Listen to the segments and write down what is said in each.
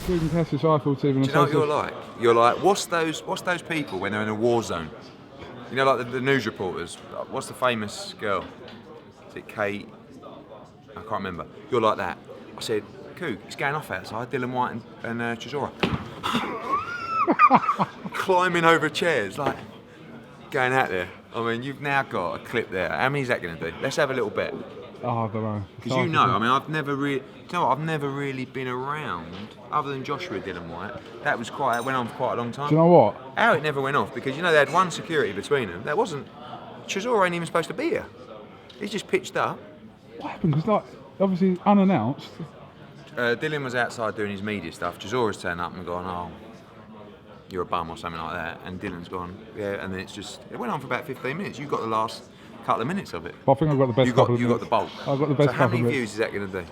KUGAN CASSIUS Eiffel TV. Do you know what you're like? You're like, what's those people when they're in a war zone? You know, like the news reporters. What's the famous girl? Is it Kate? I can't remember. You're like that. I said, Coog, it's going off outside. Dylan White and Chisora. Climbing over chairs, like going out there. I mean, you've now got a clip there. How many is that going to do? Let's have a little bet. Oh, I don't know. Because you know, I mean, I've never really been around, other than Joshua Dylan White. That went on for quite a long time. Do you know what? How it never went off, because you know they had one security between them. That wasn't, Chisora ain't even supposed to be here. He's just pitched up. What happened? Because like, obviously unannounced. Dylan was outside doing his media stuff. Chisora's turned up and gone, oh, you're a bum or something like that. And Dylan's gone, yeah, and then it went on for about 15 minutes. You got the last couple of minutes of it. But I think I've got the best couple of minutes. You got the bulk. I've got the best so how couple many of views is that going to do?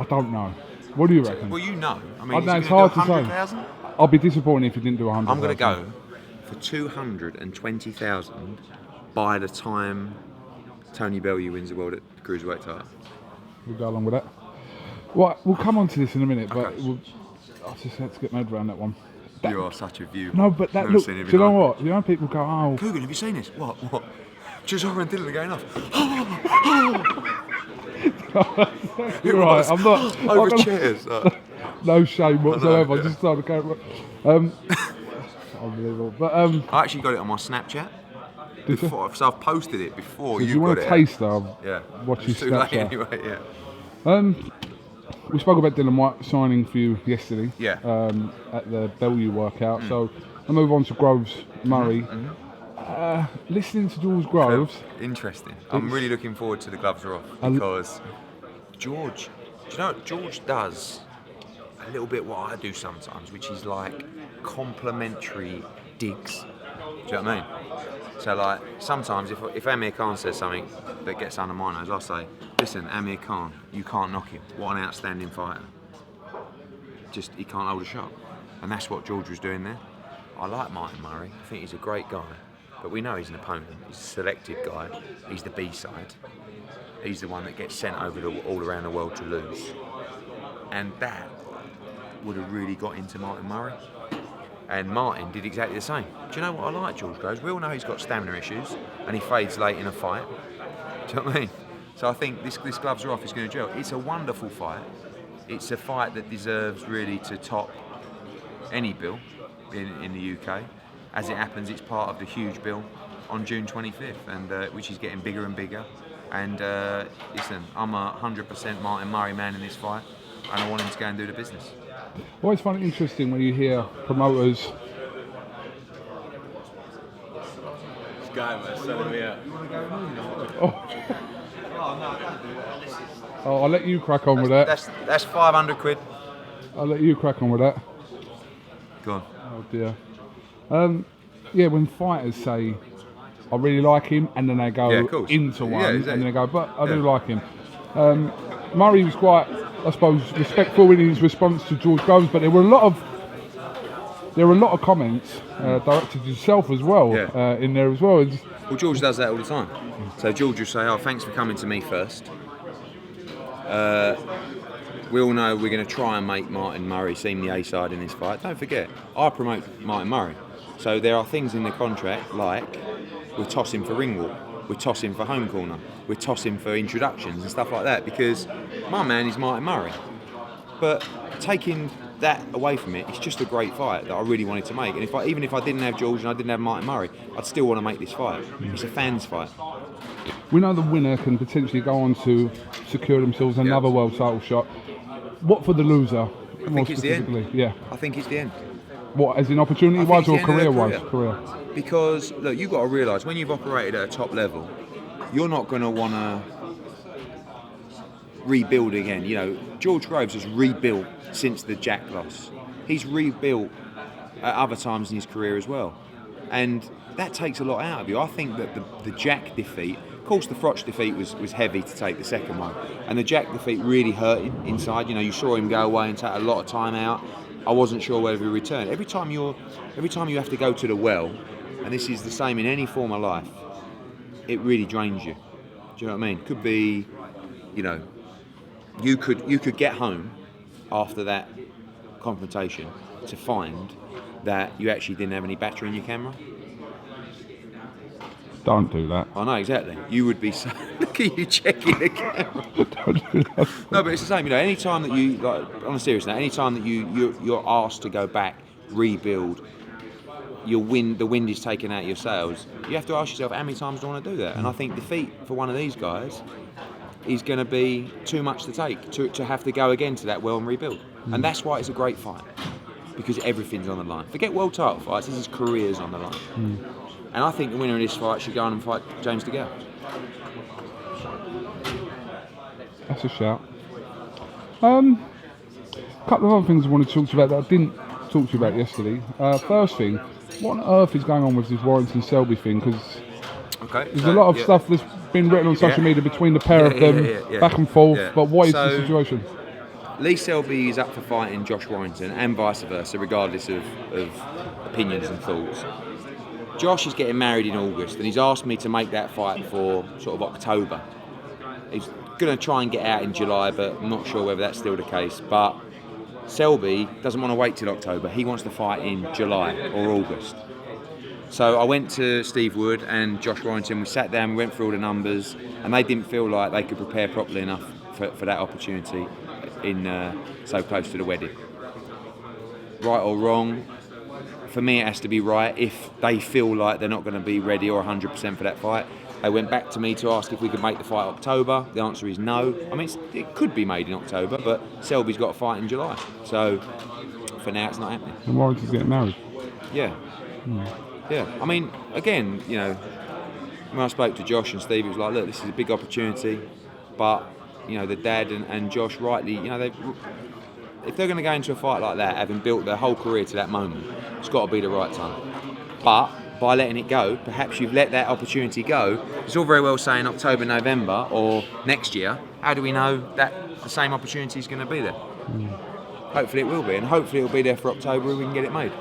I don't know. What do you reckon? Well, you know. I mean, it's hard to say. 100,000? I'll be disappointed if you didn't do 100,000. I'm going to go for 220,000 by the time Tony Bellew wins the world at Cruiserweight title. We'll go along with that. Right, we'll come on to this in a minute, but I just had to get my head around that one. You are such a view. No, but that look. Do you know what? You know, people go, oh. KUGAN, have you seen this? What? Chisora and Dylan are going off. You're right. I'm not over chairs. No shame whatsoever. I just started going. Unbelievable. But I actually got it on my Snapchat. So I've posted it before so you got got it. it. Taste of yeah. Watch your too Snapchat. late anyway. Yeah. We spoke about Dylan White signing for you yesterday. Yeah. At the Bellew workout. So I'll move on to Groves Murray. Listening to George Groves. Interesting. I'm really looking forward to the gloves are off because George. Do you know what George does? A little bit what I do sometimes, which is like complimentary digs. Do you know what I mean? So like sometimes if Amir Khan says something that gets under my nose, I'll say, listen, Amir Khan, you can't knock him. What an outstanding fighter. Just he can't hold a shot. And that's what George was doing there. I like Martin Murray. I think he's a great guy. But we know he's an opponent. He's a selected guy. He's the B-side. He's the one that gets sent over all around the world to lose. And that would have really got into Martin Murray. And Martin did exactly the same. Do you know what I like George Groves? We all know he's got stamina issues and he fades late in a fight. Do you know what I mean? So I think this gloves are off is going to gel. It's a wonderful fight. It's a fight that deserves really to top any bill in the UK. As it happens, it's part of the huge bill on June 25th, and which is getting bigger and bigger. And listen, I'm a 100% Martin Murray man in this fight, and I want him to go and do the business. I always find it interesting when you hear promoters. This guy was selling me out. Oh, I'll let you crack on with that. That's 500 quid. I'll let you crack on with that. Go on. Oh dear. Yeah, when fighters say, I really like him, and then they go into one, and then they go, but I do like him. Murray was quite, I suppose, respectful in his response to George Groves, but there were a lot of comments directed to himself as well in there as well. Well, George does that all the time. So George will say, oh, thanks for coming to me first. We all know we're going to try and make Martin Murray seem the A-side in this fight. Don't forget, I promote Martin Murray. So there are things in the contract like we're tossing for ring walk, we're tossing for home corner, we're tossing for introductions and stuff like that because my man is Martin Murray. But taking that away from it, it's just a great fight that I really wanted to make. And even if I didn't have George and I didn't have Martin Murray, I'd still want to make this fight. It's a fans fight. We know the winner can potentially go on to secure themselves another world title shot. What for the loser? I think it's the end. Yeah. I think it's the end. What, as in opportunity-wise or career-wise? Career. Because, look, you've got to realise, when you've operated at a top level, you're not going to want to rebuild again. You know, George Groves has rebuilt since the Jack loss. He's rebuilt at other times in his career as well. And that takes a lot out of you. I think that the Jack defeat, of course the Froch defeat was heavy to take, the second one. And the Jack defeat really hurt him inside. You know, you saw him go away and take a lot of time out. I wasn't sure whether he returned. Every time you have to go to the well, and this is the same in any form of life, it really drains you. Do you know what I mean? Could be, you know, you could get home after that confrontation to find that you actually didn't have any battery in your camera? Don't do that. I know, exactly. You would be so... Look at you checking the camera. Don't do that. No, but it's the same. You know, any time that you, like, on a serious note, any time that you're asked to go back, rebuild, the wind is taken out of your sails, you have to ask yourself, how many times do I want to do that? And I think defeat for one of these guys is going to be too much to take, to have to go again to that well and rebuild. And that's why it's a great fight, because everything's on the line. Forget world title fights, this is careers on the line. And I think the winner of this fight should go on and fight James DeGale. That's a shout. A couple of other things I wanted to talk to you about that I didn't talk to you about yesterday. First thing, what on earth is going on with this Warrington and Selby thing? Because there's a lot of stuff that's been written on social media between the pair of them, back and forth, but what is the situation? Lee Selby is up for fighting Josh Warrington and vice versa, regardless of opinions and thoughts. Josh is getting married in August, and he's asked me to make that fight for sort of October. He's going to try and get out in July, but I'm not sure whether that's still the case. But Selby doesn't want to wait till October. He wants to fight in July or August. So I went to Steve Wood and Josh Warrington. We sat down, we went through all the numbers, and they didn't feel like they could prepare properly enough for that opportunity in so close to the wedding. Right or wrong, for me it has to be right. If they feel like they're not going to be ready or 100% for that fight, they went back to me to ask if we could make the fight October. The answer is no. I mean, it could be made in October, but Selby's got a fight in July. So for now, it's not happening. And Warrington's getting married. Yeah. Yeah. I mean, again, you know, when I spoke to Josh and Steve, it was like, look, this is a big opportunity, but you know, the dad and Josh rightly, you know, if they're going to go into a fight like that, having built their whole career to that moment, it's got to be the right time. But by letting it go, perhaps you've let that opportunity go. It's all very well saying October, November, or next year. How do we know that the same opportunity is going to be there? Hopefully it will be, and hopefully it will be there for October and we can get it made.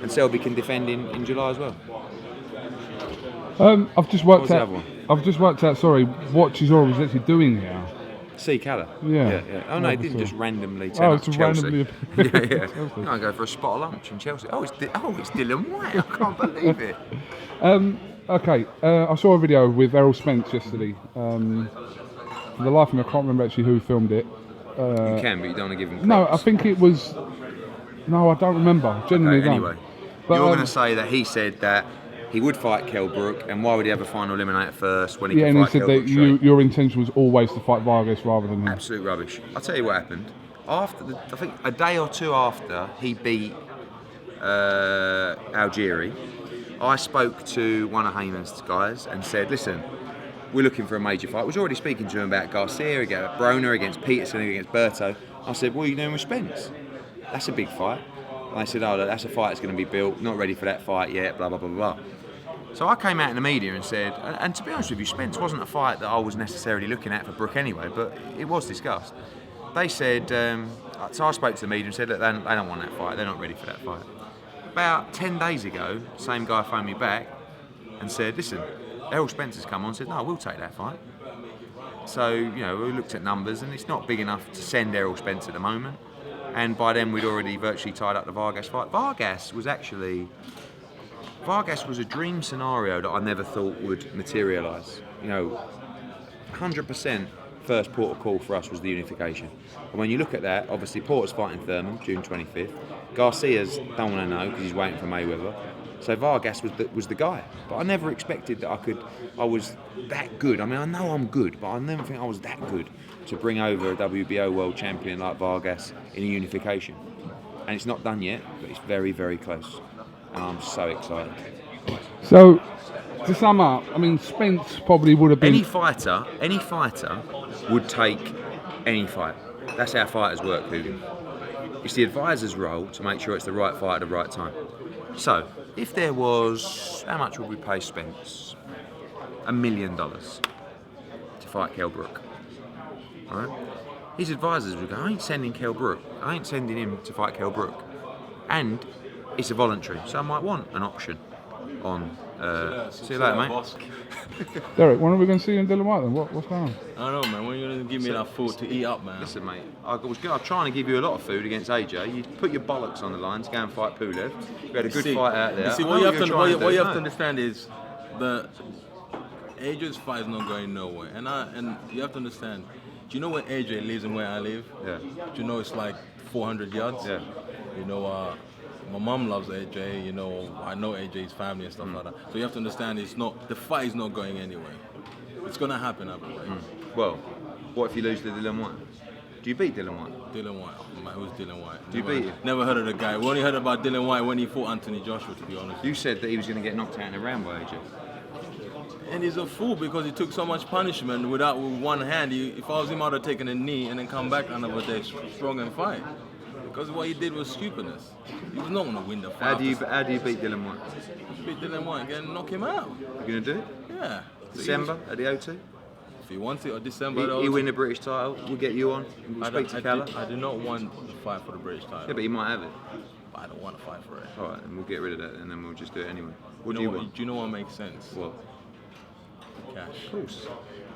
And Selby can defend in July as well. I've just worked out. Sorry, what Chisora was actually doing now. See Calla. Yeah. Oh no, he didn't just randomly turn up to Chelsea. No, I go for a spot of lunch in Chelsea. It's Dylan White. I can't believe it. Okay, I saw a video with Errol Spence yesterday. For the life of me, I can't remember actually who filmed it. You can, but you don't want to give him props. No, I think it was. No, I don't remember. Genuinely don't. Anyway, but, you're going to say that he said that he would fight Kell Brook, and why would he have a final eliminator first when he can fight Kell Brook? Yeah, and he said that your intention was always to fight Vargas rather than him. Absolute rubbish. I'll tell you what happened. I think a day or two after he beat Algieri, I spoke to one of Heyman's guys and said, listen, we're looking for a major fight. I was already speaking to him about Garcia, against Broner, against Peterson, against Berto. I said, what are you doing with Spence? That's a big fight. And they said, oh, look, that's a fight that's going to be built, not ready for that fight yet, blah, blah, blah, blah. So I came out in the media and said, and to be honest with you, Spence wasn't a fight that I was necessarily looking at for Brook anyway, but it was discussed. They said, so I spoke to the media and said, look, they don't want that fight, they're not ready for that fight. About 10 days ago, the same guy phoned me back and said, listen, Errol Spence has come on and said, no, we'll take that fight. So, you know, we looked at numbers and it's not big enough to send Errol Spence at the moment. And by then we'd already virtually tied up the Vargas fight. Vargas was a dream scenario that I never thought would materialise. You know, 100% first port of call for us was the unification. And when you look at that, obviously Porter's fighting Thurman, June 25th. Garcia's don't want to know because he's waiting for Mayweather. So Vargas was the guy. But I never expected that I was that good. I mean, I know I'm good, but I never think I was that good to bring over a WBO world champion like Vargas in a unification. And it's not done yet, but it's very, very close. And I'm so excited. So, to sum up, I mean, Spence probably would have been... Any fighter would take any fight. That's how fighters work, KUGAN. It's the advisor's role to make sure it's the right fight at the right time. So, if there was... How much would we pay Spence? $1 million to fight Kell Brook. Right? His advisors would go, I ain't sending Kell Brook. I ain't sending him to fight Kell Brook. And it's a voluntary, so I might want an option. on. See you later, mate. Boss. Derek, when are we going to see you in Dylan White then? What's going on? I don't know, man. When are you going to give me enough food to eat up, man? Listen, mate, I was trying to give you a lot of food against AJ. You put your bollocks on the line to go and fight Pulev. We had a good fight out there. You see, what you have to understand is that AJ's fight is not going nowhere. And you have to understand, do you know where AJ lives and where I live? Yeah. Do you know it's like 400 yards? Yeah. You know, my mum loves AJ, you know, I know AJ's family and stuff like that. So you have to understand the fight is not going anywhere. It's going to happen either way. Well, what if you lose to Dylan White? Do you beat Dylan White? Dylan White. Man, who's Dylan White? Do you beat him? Never heard of the guy. We only heard about Dylan White when he fought Anthony Joshua, to be honest. You said that he was going to get knocked out in a round by AJ. And he's a fool because he took so much punishment with one hand. If I was him, I'd have taken a knee and then come back another day strong and fight. Because what he did was stupidness. He was not going to win the fight. How do you beat Dylan White? Beat Dylan White and knock him out. You going to do it? Yeah. December at the O2? If he wants it, or December at the O2. He'll win the British title, we'll get you on, and we'll speak to Calla. I do not want to fight for the British title. Yeah, but you might have it. I don't want to fight for it. Alright, then we'll get rid of that and then we'll just do it anyway. What do you you want? Do you know what makes sense? What? Cash. Of course.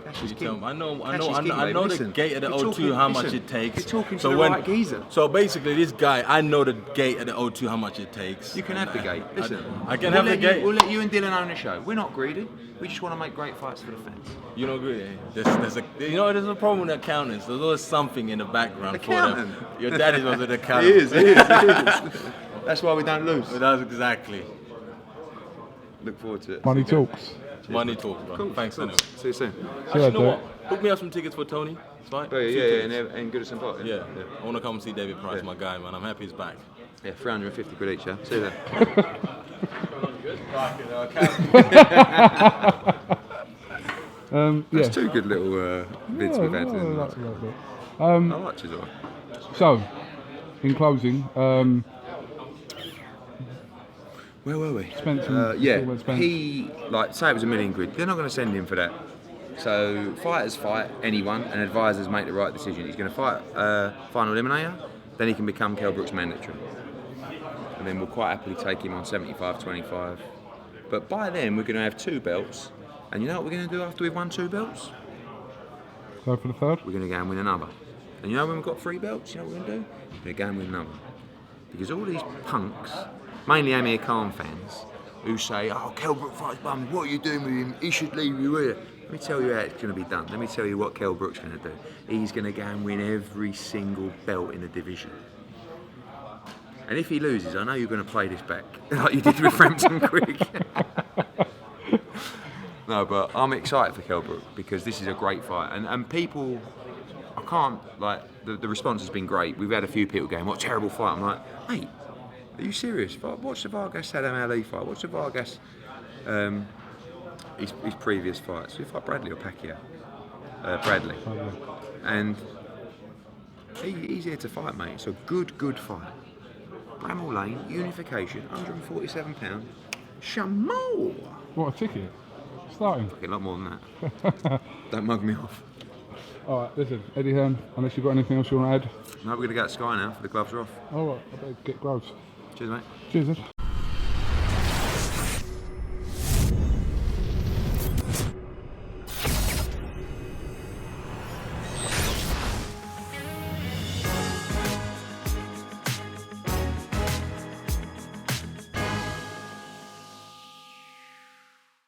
Cash is You king. tell me. I know baby. the Listen, gate at the you're O2 talking- how much listen, it takes. You're talking to the right geezer. So basically, this guy, I know the gate at the O2 how much it takes. You can have the gate. Listen, I can have the gate. We'll let you and Dylan own the show. We're not greedy. We just want to make great fights for the fans. You don't agree? There's a problem with accountants. There's always something in the background for them. Your daddy was an accountant. He is. That's why we don't lose. That's exactly. Look forward to it. Money talks. Money talk, bro. Cool. Thanks, anyway. See you soon. See You know what? Hook me up some tickets for Tony. It's fine. Oh, yeah, and Goodison Park. Yeah. I want to come see David Price, my guy, man. I'm happy he's back. Yeah, 350 quid each, yeah. See you then. That's two good little bits we've had. I like Chisora. So, in closing, Where were we? Spence he, say it was £1 million. They're not going to send him for that. So, fighters fight anyone, and advisors make the right decision. He's going to fight final eliminator, then he can become Kell Brook's mandatory. And then we'll quite happily take him on 75-25. But by then, we're going to have 2 belts. And you know what we're going to do after we've won 2 belts? Go for the third. We're going to go and win another. And you know when we've got 3 belts, you know what we're going to do? We're going to go and win another. Because all these punks, mainly Amir Khan fans, who say, oh, Kell Brook fights bum, what are you doing with him? He should leave you here. Let me tell you how it's going to be done. Let me tell you what Kell Brook's going to do. He's going to go and win every single belt in the division. And if he loses, I know you're going to play this back, like you did with Frampton Quick. No, but I'm excited for Kell Brook because this is a great fight. And people, I can't, the response has been great. We've had a few people going, what a terrible fight. I'm like, mate, are you serious? Watch the Vargas Saddam Ali fight. Watch the Vargas, his previous fights. We fight Bradley or Pacquiao? Bradley. And he's here to fight, mate. It's a good fight. Bramall Lane, unification, £147. Shamour! What a ticket. Starting. A lot more than that. Don't mug me off. Alright, listen, Eddie Hearn, unless you've got anything else you want to add. No, we're going to go to Sky now, for the gloves are off. Alright, I better get Groves. Cheers, mate. Cheers, Ed.